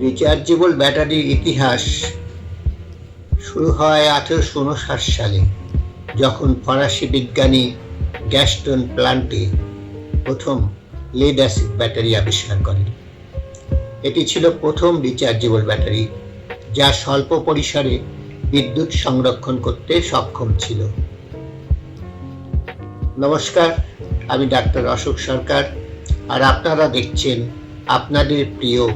Rechargeable ব্যাটারির ইতিহাস শুরু হয় 1859 সালে, যখন ফরাসি বিজ্ঞানী গ্যাস্টন প্লান্টে প্রথম লেড অ্যাসিড ব্যাটারি আবিষ্কার করেন। এটি ছিল প্রথম রিচার্জেবল ব্যাটারি যা স্বল্প পরিসরে বিদ্যুৎ সংরক্ষণ করতে সক্ষম ছিল। নমস্কার, আমি ডাক্তার অশোক সরকার, আর আপনারা দেখছেন আপনাদের প্রিয়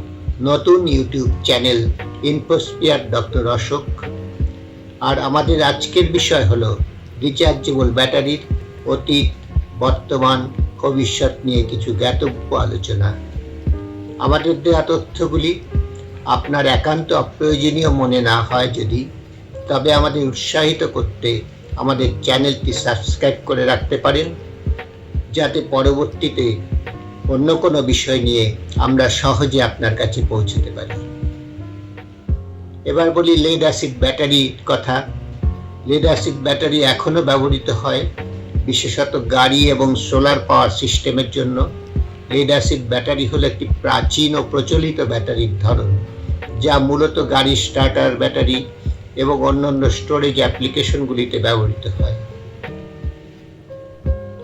নতুন ইউটিউব চ্যানেল ইনফোস্পিয়ার ডক্টর অশোক। আর আমাদের আজকের বিষয় হলো রিচার্জেবল ব্যাটারির অতীত, বর্তমান, ভবিষ্যৎ নিয়ে কিছু জ্ঞাতব্য আলোচনা। আমাদের দেওয়া তথ্যগুলি আপনার একান্ত অপ্রয়োজনীয় মনে না হয় যদি, তবে আমাদের উৎসাহিত করতে আমাদের চ্যানেলটি সাবস্ক্রাইব করে রাখতে পারেন, যাতে পরবর্তীতে অন্য কোনো বিষয় নিয়ে আমরা সহজে আপনার কাছে পৌঁছতে পারি। এবার বলি লেড অ্যাসিড ব্যাটারির কথা। লেড অ্যাসিড ব্যাটারি এখনও ব্যবহৃত হয়, বিশেষত গাড়ি এবং সোলার পাওয়ার সিস্টেমের জন্য। লেড অ্যাসিড ব্যাটারি হলো একটি প্রাচীন ও প্রচলিত ব্যাটারির ধরন, যা মূলত গাড়ি স্টার্টার ব্যাটারি এবং অন্যান্য স্টোরেজ অ্যাপ্লিকেশনগুলিতে ব্যবহৃত হয়।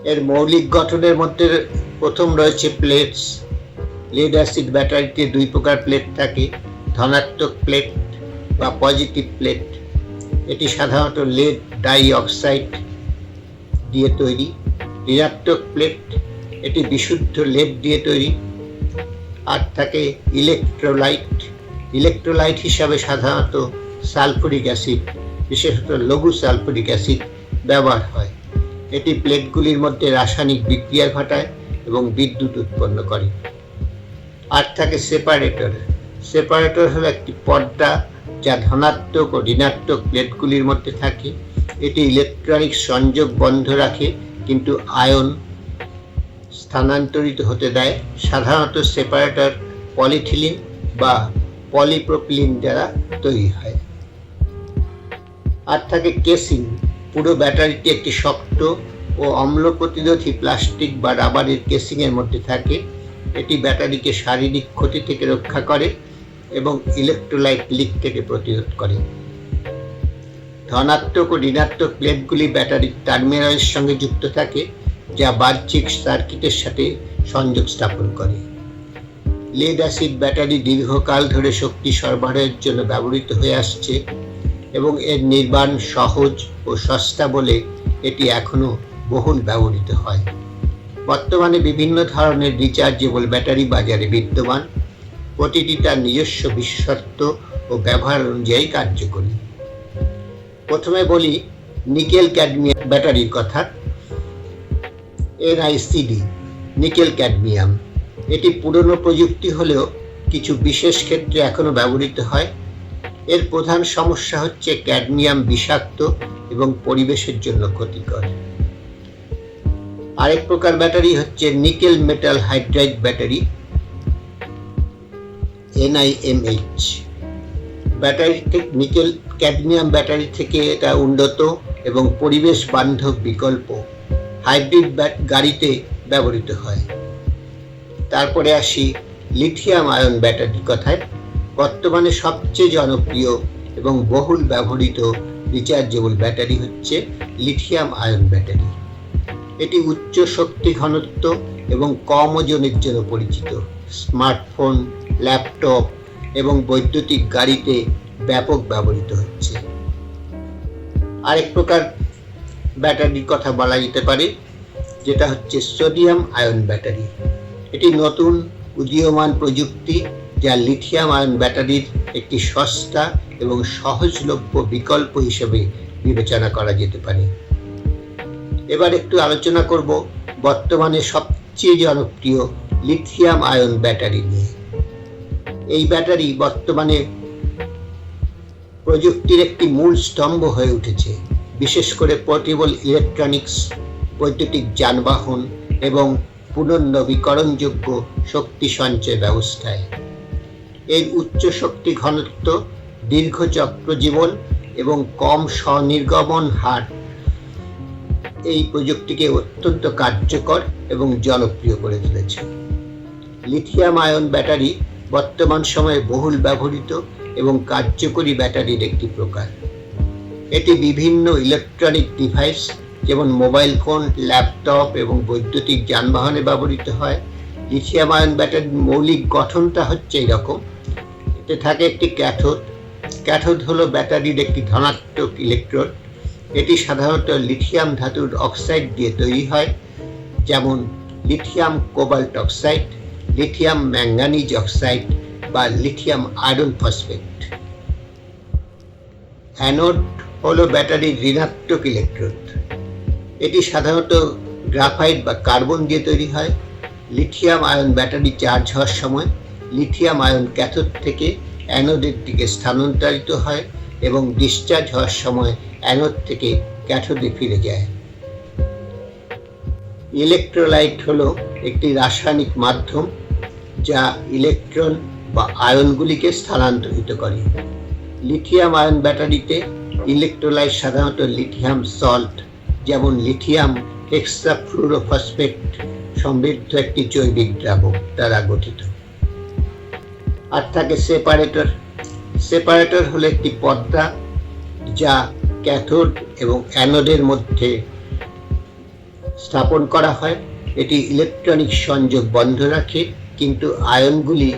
এর মৌলিক গঠনের মধ্যে প্রথম রয়েছে প্লেটস। লেড অ্যাসিড ব্যাটারিতে দুই প্রকার প্লেট থাকে, ধনাত্মক প্লেট বা পজিটিভ প্লেট। এটি সাধারণত লেড ডাই অক্সাইড দিয়ে তৈরি। ঋণাত্মক প্লেট, এটি বিশুদ্ধ লেড দিয়ে তৈরি। আর থাকে ইলেকট্রোলাইট। ইলেকট্রোলাইট হিসাবে সাধারণত সালফুরিক অ্যাসিড, বিশেষত লঘু সালফুরিক অ্যাসিড ব্যবহার হয়। এটি প্লেটগুলির মধ্যে রাসায়নিক বিক্রিয়া ঘটায় এবং বিদ্যুৎ উৎপন্ন করে। আর থাকে সেপারেটর। সেপারেটর হলো একটি পর্দা যা ধনাত্মক ও ঋণাত্মক প্লেটগুলির মধ্যে থাকে। এটি ইলেকট্রনিক সংযোগ বন্ধ রাখে, কিন্তু আয়ন স্থানান্তরিত হতে দেয়। সাধারণত সেপারেটর পলিথিলিন বা পলিপ্রোপিলিন দ্বারা তৈরি হয়। আর থাকে কেসিং। পুরো ব্যাটারিটি একটি শক্ত ও অম্ল প্রতিরোধী প্লাস্টিক বা রাবারের কেসিংয়ের মধ্যে থাকে। এটি ব্যাটারিকে শারীরিক ক্ষতি থেকে রক্ষা করে এবং ইলেকট্রোলাইট লিক থেকে প্রতিরোধ করে। ধনাত্মক ও ঋণাত্মক প্লেটগুলি ব্যাটারির টার্মিনালের সঙ্গে যুক্ত থাকে, যা বাহ্যিক সার্কিটের সাথে সংযোগ স্থাপন করে। লেড অ্যাসিড ব্যাটারি দীর্ঘকাল ধরে শক্তি সরবরাহের জন্য ব্যবহৃত হয়ে আসছে এবং এর নির্মাণ সহজ ও সস্তা বলে এটি এখনও বহুল ব্যবহৃত হয়। বর্তমানে বিভিন্ন ধরনের রিচার্জেবল ব্যাটারি বাজারে বিদ্যমান। প্রতিটি তার নিজস্ব বিশেষত্ব ও ব্যবহার অনুযায়ী কার্যকরী। প্রথমে বলি নিকেল ক্যাডমিয়াম ব্যাটারির কথা। NiCd, nickel cadmium. এটি পুরনো প্রযুক্তি হলেও কিছু বিশেষ ক্ষেত্রে এখনও ব্যবহৃত হয়। এর প্রধান সমস্যা হচ্ছে ক্যাডমিয়াম বিষাক্ত এবং পরিবেশের জন্য ক্ষতিকর। আরেক প্রকার ব্যাটারি হচ্ছে nickel metal hydride battery, NiMH। Battery থেকে নিকেল ক্যাডমিয়াম ব্যাটারি থেকে এটা উন্নত এবং পরিবেশ বান্ধব বিকল্প। হাইব্রিড গাড়িতে ব্যবহৃত হয়। তারপরে আসি লিথিয়াম আয়ন ব্যাটারির কথায়। বর্তমানে সবচেয়ে জনপ্রিয় এবং বহুল ব্যবহৃত রিচার্জেবল ব্যাটারি হচ্ছে লিথিয়াম আয়ন ব্যাটারি। এটি উচ্চ শক্তি ঘনত্ব এবং কম ওজনের জন্য পরিচিত। স্মার্টফোন, ল্যাপটপ এবং বৈদ্যুতিক গাড়িতে ব্যাপক ব্যবহৃত হচ্ছে। আরেক প্রকার ব্যাটারির কথা বলা যেতে পারে, যেটা হচ্ছে সোডিয়াম আয়ন ব্যাটারি। এটি নতুন উদীয়মান প্রযুক্তি যা লিথিয়াম আয়ন ব্যাটারির একটি সস্তা এবং সহজলভ্য বিকল্প হিসেবে বিবেচনা করা যেতে পারে। এবার একটু আলোচনা করব বর্তমানে সবচেয়ে জনপ্রিয় লিথিয়াম আয়ন ব্যাটারি নিয়ে। এই ব্যাটারি বর্তমানে প্রযুক্তির একটি মূল স্তম্ভ হয়ে উঠেছে, বিশেষ করে পোর্টেবল ইলেকট্রনিক্স, বৈদ্যুতিক যানবাহন এবং পুনর্নবীকরণযোগ্য শক্তি সঞ্চয় ব্যবস্থায়। এর উচ্চ শক্তি ঘনত্ব, দীর্ঘ চক্র জীবন এবং কম স্বনির্গমন হার এই প্রযুক্তিকে অত্যন্ত কার্যকর এবং জনপ্রিয় করে তুলেছে। লিথিয়াম আয়ন ব্যাটারি বর্তমান সময়ে বহুল ব্যবহৃত এবং কার্যকরী ব্যাটারির একটি প্রকার। এটি বিভিন্ন ইলেকট্রনিক ডিভাইস যেমন মোবাইল ফোন, ল্যাপটপ এবং বৈদ্যুতিক যানবাহনে ব্যবহৃত হয়। লিথিয়াম আয়ন ব্যাটারির মৌলিক গঠনটা হচ্ছে এরকম। এতে থাকে একটি ক্যাথোড। ক্যাথোড হলো ব্যাটারির একটি ধনাত্মক ইলেকট্রোড। এটি সাধারণত লিথিয়াম ধাতুর অক্সাইড দিয়ে তৈরি হয়, যেমন lithium cobalt oxide, lithium manganese oxide বা লিথিয়াম আয়রন ফসফেট। অ্যানোড হলো ব্যাটারির ঋণাত্মক ইলেকট্রোড। এটি সাধারণত গ্রাফাইট বা কার্বন দিয়ে তৈরি হয়। লিথিয়াম আয়ন ব্যাটারি চার্জ হওয়ার সময় লিথিয়াম আয়ন ক্যাথোড থেকে অ্যানোডের দিকে স্থানান্তরিত হয় এবং ডিসচার্জ হওয়ার সময় অ্যানোড থেকে ক্যাথোডে ফিরে যায়। ইলেকট্রোলাইট হলো একটি রাসায়নিক মাধ্যম যা ইলেকট্রন বা আয়নগুলিকে স্থানান্তরিত করে। লিথিয়াম আয়ন ব্যাটারিতে ইলেকট্রোলাইট সাধারণত লিথিয়াম সল্ট যেমন লিথিয়াম হেক্সাফ্লুরোফসফেট সমৃদ্ধ একটি জৈবিক দ্রাবক দ্বারা গঠিত। আর থাকে সেপারেটর। সেপারেটর হলো একটি পর্দা যা ক্যাথোড এবং অ্যানোডের মধ্যে স্থাপন করা হয়। এটি ইলেকট্রনিক সংযোগ বন্ধ রাখে, কিন্তু আয়নগুলি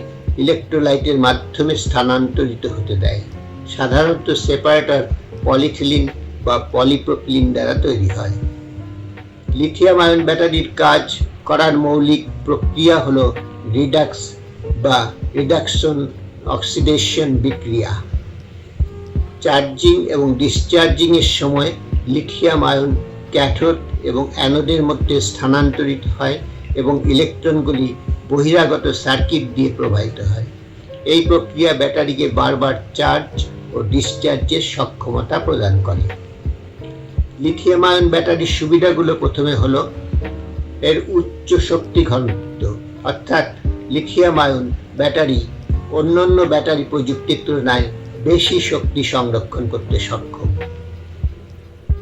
ইলেকট্রোলাইটের মাধ্যমে স্থানান্তরিত হতে দেয়। সাধারণত সেপারেটর পলিথিলিন বা পলিপ্রোপিলিন দ্বারা তৈরি হয়। লিথিয়াম আয়ন ব্যাটারির কাজ করার মৌলিক প্রক্রিয়া হলো রিডাক্স বা রিডাকশন অক্সিডেশন বিক্রিয়া। চার্জিং এবং ডিসচার্জিং এর সময় লিথিয়াম আয়ন ক্যাথোড এবং অ্যানোডের মধ্যে স্থানান্তরিত হয় এবং ইলেকট্রনগুলি বহিরাগত সার্কিট দিয়ে প্রবাহিত হয়। এই প্রক্রিয়া ব্যাটারিকে বারবার চার্জ ও ডিসচার্জের সক্ষমতা প্রদান করে। লিথিয়াম আয়ন ব্যাটারির সুবিধাগুলো প্রথমে হলো এর উচ্চ শক্তি ঘনত্ব, অর্থাৎ লিথিয়াম আয়ন ব্যাটারি অন্যান্য ব্যাটারি প্রযুক্তির তুলনায় বেশি শক্তি সংরক্ষণ করতে সক্ষম।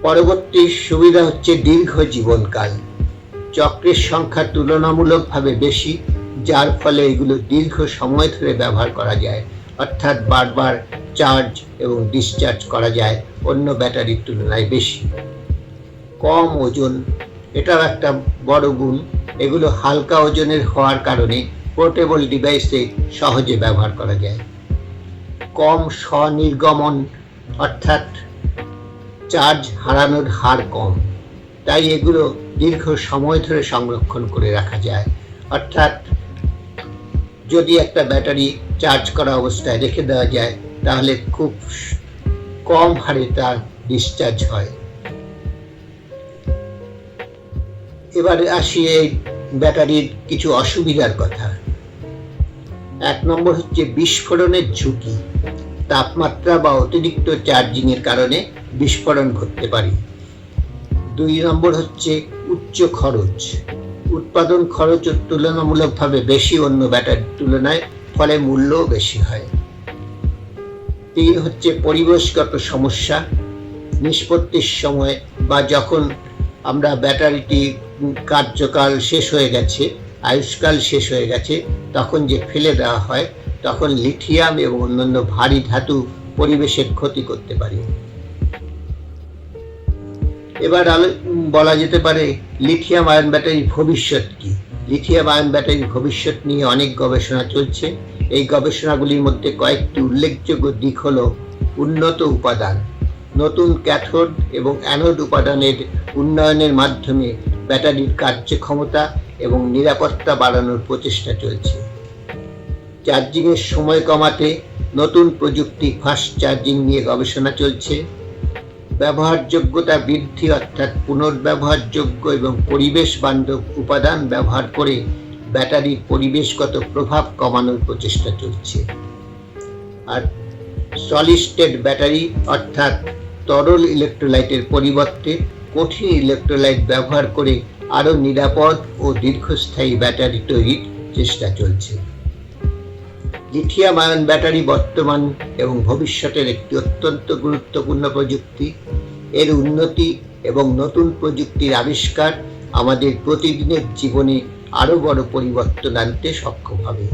পরবর্তী সুবিধা হচ্ছে দীর্ঘ জীবনকাল। চক্রের সংখ্যা তুলনামূলকভাবে বেশি, যার ফলে এগুলো দীর্ঘ সময় ধরে ব্যবহার করা যায়, অর্থাৎ বারবার চার্জ এবং ডিসচার্জ করা যায় অন্য ব্যাটারির তুলনায় বেশি। কম ওজন, এটাও একটা বড় গুণ। এগুলো হালকা ওজনের হওয়ার কারণে পোর্টেবল ডিভাইসে সহজে ব্যবহার করা যায়। কম স্বনির্গমন, অর্থাৎ চার্জ হারানোর হার কম, তাই এগুলো দীর্ঘ সময় ধরে সংরক্ষণ করে রাখা যায়। অর্থাৎ যদি একটা ব্যাটারি চার্জ করা অবস্থায় রেখে দেওয়া যায় তাহলে খুব কম হারে তার ডিসচার্জ হয়। এবারে আসি এই ব্যাটারির কিছু অসুবিধার কথা। 1 নম্বর হচ্ছে বিস্ফোরণের ঝুঁকি। তাপমাত্রা বা অতিরিক্ত চার্জিং এর কারণে বিস্ফোরণ ঘটতে পারে। 2 নম্বর হচ্ছে উচ্চ খরচ। উৎপাদন খরচ তুলনামূলকভাবে বেশি অন্য ব্যাটারির তুলনায়, ফলে মূল্যও বেশি হয়। 3 হচ্ছে পরিবেশগত সমস্যা। নিষ্পত্তির সময় বা যখন আমরা ব্যাটারিটি কার্যকাল শেষ হয়ে গেছে, আয়ুষ্কাল শেষ হয়ে গেছে, তখন যে ফেলে দেওয়া হয়, তখন লিথিয়াম এবং অন্যান্য ভারী ধাতু পরিবেশের ক্ষতি করতে পারে। এবার বলা যেতে পারে লিথিয়াম আয়ন ব্যাটারির ভবিষ্যৎ কি। লিথিয়াম আয়ন ব্যাটারির ভবিষ্যৎ নিয়ে অনেক গবেষণা চলছে। এই গবেষণাগুলির মধ্যে কয়েকটি উল্লেখযোগ্য দিক হলো উন্নত উপাদান। নতুন ক্যাথোড এবং অ্যানোড উপাদানের উন্নয়নের মাধ্যমে ব্যাটারির কার্যক্ষমতা এবং নিরাপত্তা বাড়ানোর প্রচেষ্টা চলছে। চার্জিংয়ের সময় কমাতে নতুন প্রযুক্তি ফাস্ট চার্জিং নিয়ে গবেষণা চলছে। ব্যবহারযোগ্যতা বৃদ্ধি, অর্থাৎ পুনর্ব্যবহারযোগ্য এবং পরিবেশ বান্ধব উপাদান ব্যবহার করে ব্যাটারির পরিবেশগত প্রভাব কমানোর প্রচেষ্টা চলছে। আর সলিড স্টেট ব্যাটারি, অর্থাৎ তরল ইলেকট্রোলাইটের পরিবর্তে কঠিন ইলেকট্রোলাইট ব্যবহার করে আরও নিরাপদ ও দীর্ঘস্থায়ী ব্যাটারি তৈরির চেষ্টা চলছে। লিথিয়াম আয়ন ব্যাটারি বর্তমান এবং ভবিষ্যতের একটি অত্যন্ত গুরুত্বপূর্ণ প্রযুক্তি। এর উন্নতি এবং নতুন প্রযুক্তির আবিষ্কার আমাদের প্রতিদিনের জীবনে আরও বড় পরিবর্তন আনতে সক্ষম হবে।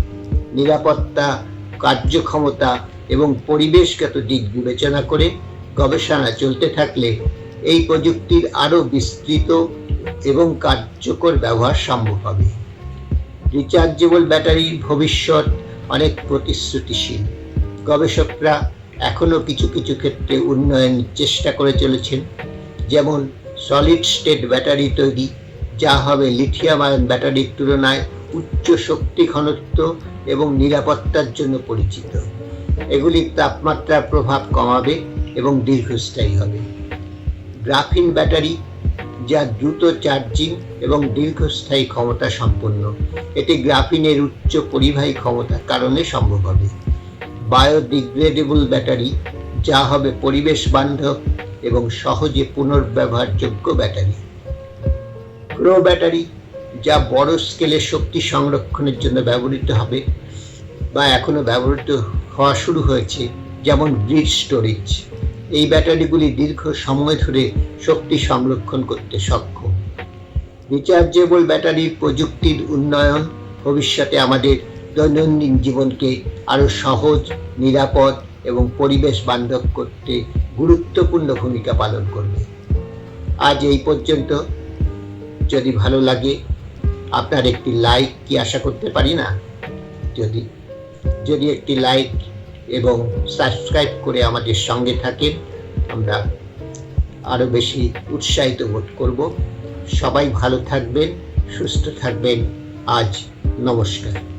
নিরাপত্তা, কার্যক্ষমতা এবং পরিবেশগত দিক বিবেচনা করে গবেষণা চলতে থাকলে এই প্রযুক্তির আরও বিস্তৃত এবং কার্যকর ব্যবহার সম্ভব হবে। রিচার্জেবল ব্যাটারির ভবিষ্যৎ অনেক প্রতিশ্রুতিশীল। গবেষকরা এখনও কিছু কিছু ক্ষেত্রে উন্নয়নের চেষ্টা করে চলেছেন, যেমন সলিড স্টেট ব্যাটারি তৈরি, যা হবে লিথিয়াম আয়ন ব্যাটারির তুলনায় উচ্চ শক্তি ঘনত্ব এবং নিরাপত্তার জন্য পরিচিত। এগুলি তাপমাত্রার প্রভাব কমাবে এবং দীর্ঘস্থায়ী হবে। গ্রাফিন ব্যাটারি, যা দ্রুত চার্জিং এবং দীর্ঘস্থায়ী ক্ষমতা সম্পন্ন, এটি গ্রাফিনের উচ্চ পরিবাহী ক্ষমতার কারণে সম্ভব হবে। বায়োডিগ্রেডেবল ব্যাটারি, যা হবে পরিবেশ বান্ধব এবং সহজে পুনর্ব্যবহারযোগ্য ব্যাটারি। প্রো ব্যাটারি, যা বড় স্কেলে শক্তি সংরক্ষণের জন্য ব্যবহৃত হবে বা এখনো ব্যবহৃত হওয়া শুরু হয়েছে, যেমন গ্রিড স্টোরেজ। এই ব্যাটারিগুলি দীর্ঘ সময় ধরে শক্তি সংরক্ষণ করতে সক্ষম। রিচার্জেবল ব্যাটারির প্রযুক্তির উন্নয়ন ভবিষ্যতে আমাদের দৈনন্দিন জীবনকে আরও সহজ, নিরাপদ এবং পরিবেশ বান্ধব করতে গুরুত্বপূর্ণ ভূমিকা পালন করবে। আজ এই পর্যন্ত। যদি ভালো লাগে আপনার একটি লাইক কি আশা করতে পারি না? যদি একটি লাইক এবং সাবস্ক্রাইব করে আমাদের সঙ্গে থাকেন, আমরা আরও বেশি উৎসাহিত বোধ করব। সবাই ভালো থাকবেন, সুস্থ থাকবেন। আজ নমস্কার।